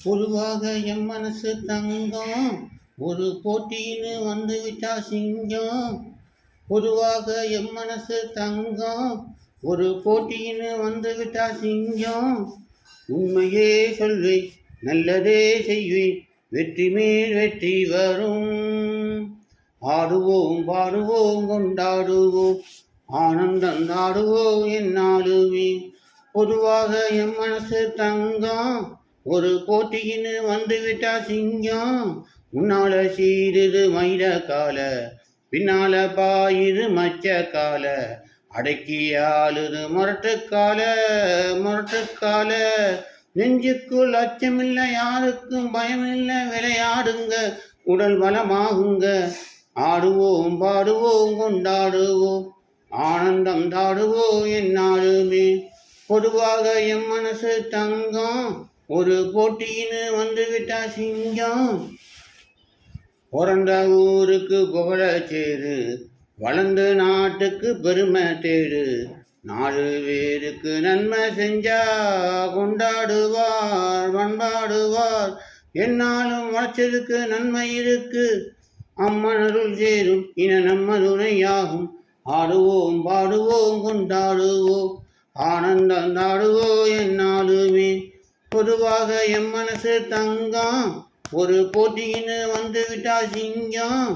பொதுவாக எம் மனசு தங்கம், ஒரு போட்டின்னு வந்து விட்டா சிங்கம். பொதுவாக எம் மனசு தங்கம், ஒரு போட்டின்னு வந்து விட்டா சிங்கம். உண்மையே சொல்வேன், நல்லதே செய்வேன், வெற்றி மேல் வெற்றி வரும். ஆடுவோம் பாடுவோம் கொண்டாடுவோம், ஆனந்தம் ஆடுவோம் என்னாலுமே. பொதுவாக எம் மனசு தங்கம், ஒரு போட்டின்னு வந்து விட்டா சிங்கம். முன்னால சீருது மயில கால, பின்னால பாயுது மச்ச கால, அடக்கி ஆளுது முரட்டுக்கால முரட்டுக்கால. நெஞ்சுக்குள் அச்சமில்லை, யாருக்கும் பயமில்லை, விளையாடுங்க உடல் பலமாகுங்க. ஆடுவோம் பாடுவோம் கொண்டாடுவோம், ஆனந்தம் தாடுவோம் என்னாலுமே. பொதுவாக எம் மனசு தங்கம், ஒரு போட்டின்னு வந்து விட்டா சிங்கம். பிறந்த ஊருக்கு புகழ சேரு, வளர்ந்து நாட்டுக்கு பெருமை தேடு. 4 பேருக்கு நன்மை செஞ்சா கொண்டாடுவார் பண்பாடுவார். என்னாலும் வளர்ச்சதுக்கு நன்மை இருக்கு, அம்மனருள் சேரும் இன நம்ம துணையாகும். ஆடுவோம் பாடுவோம் கொண்டாடுவோம், ஆனந்தம் தாடுவோம் என்னாலுமே. பொதுவாக எம் மனசு தங்கம், ஒரு போட்டின்னு வந்து விட்டா சிங்கம்.